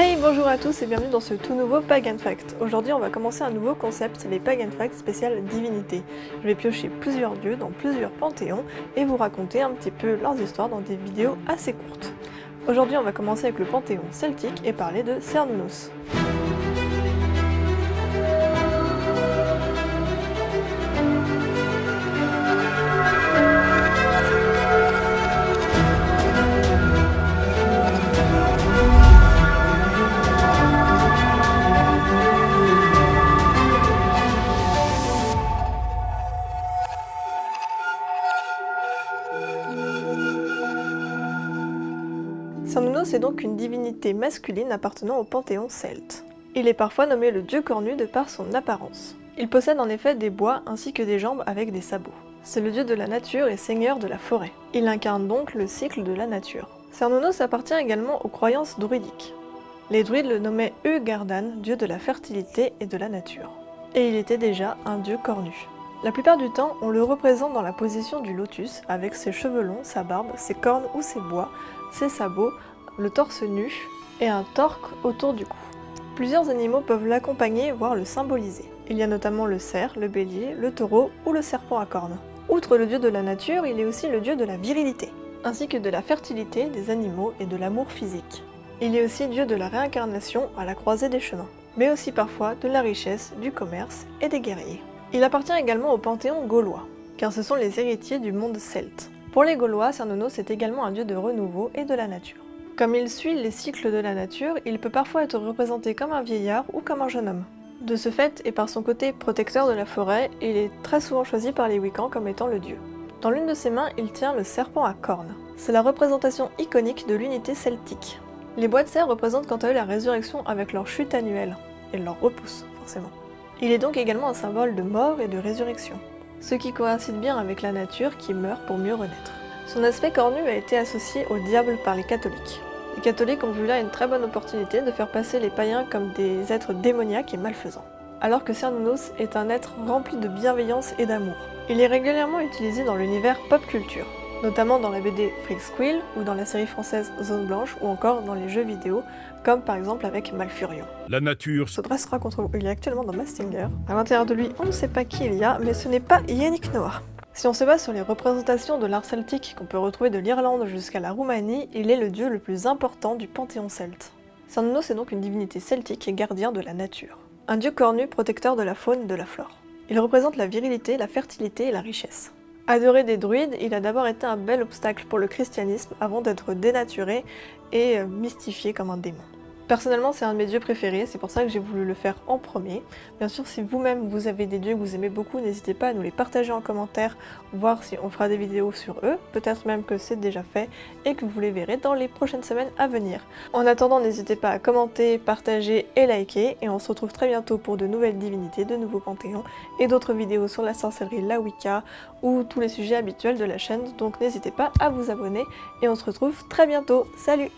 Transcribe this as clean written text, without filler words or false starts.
Hey, bonjour à tous et bienvenue dans ce tout nouveau Pagan Fact. Aujourd'hui on va commencer un nouveau concept, les Pagan Facts spécial divinité. Je vais piocher plusieurs dieux dans plusieurs panthéons et vous raconter un petit peu leurs histoires dans des vidéos assez courtes. Aujourd'hui on va commencer avec le panthéon celtique et parler de Cernunnos. Cernunnos est donc une divinité masculine appartenant au panthéon celte. Il est parfois nommé le dieu cornu de par son apparence. Il possède en effet des bois ainsi que des jambes avec des sabots. C'est le dieu de la nature et seigneur de la forêt. Il incarne donc le cycle de la nature. Cernunnos appartient également aux croyances druidiques. Les druides le nommaient Ugardan, dieu de la fertilité et de la nature. Et il était déjà un dieu cornu. La plupart du temps, on le représente dans la position du lotus, avec ses cheveux longs, sa barbe, ses cornes ou ses bois, ses sabots, le torse nu et un torque autour du cou. Plusieurs animaux peuvent l'accompagner, voire le symboliser. Il y a notamment le cerf, le bélier, le taureau ou le serpent à cornes. Outre le dieu de la nature, il est aussi le dieu de la virilité, ainsi que de la fertilité des animaux et de l'amour physique. Il est aussi dieu de la réincarnation à la croisée des chemins, mais aussi parfois de la richesse, du commerce et des guerriers. Il appartient également au panthéon gaulois, car ce sont les héritiers du monde celte. Pour les Gaulois, Cernunnos est également un dieu de renouveau et de la nature. Comme il suit les cycles de la nature, il peut parfois être représenté comme un vieillard ou comme un jeune homme. De ce fait, et par son côté protecteur de la forêt, il est très souvent choisi par les Wiccans comme étant le dieu. Dans l'une de ses mains, il tient le serpent à cornes. C'est la représentation iconique de l'unité celtique. Les bois de cerf représentent quant à eux la résurrection avec leur chute annuelle, et leur repousse, forcément. Il est donc également un symbole de mort et de résurrection, ce qui coïncide bien avec la nature qui meurt pour mieux renaître. Son aspect cornu a été associé au diable par les catholiques. Les catholiques ont vu là une très bonne opportunité de faire passer les païens comme des êtres démoniaques et malfaisants, alors que Cernunnos est un être rempli de bienveillance et d'amour. Il est régulièrement utilisé dans l'univers pop culture, notamment dans la BD Freak ou dans la série française Zone Blanche ou encore dans les jeux vidéo, comme par exemple avec Malfurion. La nature Se dressera contre vous. Il est actuellement dans Mastinger. À l'intérieur de lui, on ne sait pas qui il y a, mais ce n'est pas Yannick Noah. Si on se base sur les représentations de l'art celtique qu'on peut retrouver de l'Irlande jusqu'à la Roumanie, il est le dieu le plus important du panthéon celte. Cernunnos est donc une divinité celtique et gardien de la nature. Un dieu cornu protecteur de la faune et de la flore. Il représente la virilité, la fertilité et la richesse. Adoré des druides, il a d'abord été un bel obstacle pour le christianisme avant d'être dénaturé et mystifié comme un démon. Personnellement, c'est un de mes dieux préférés, c'est pour ça que j'ai voulu le faire en premier. Bien sûr, si vous-même vous avez des dieux que vous aimez beaucoup, n'hésitez pas à nous les partager en commentaire, voir si on fera des vidéos sur eux, peut-être même que c'est déjà fait et que vous les verrez dans les prochaines semaines à venir. En attendant, n'hésitez pas à commenter, partager et liker, et on se retrouve très bientôt pour de nouvelles divinités, de nouveaux panthéons et d'autres vidéos sur la sorcellerie, la Wicca ou tous les sujets habituels de la chaîne, donc n'hésitez pas à vous abonner et on se retrouve très bientôt. Salut!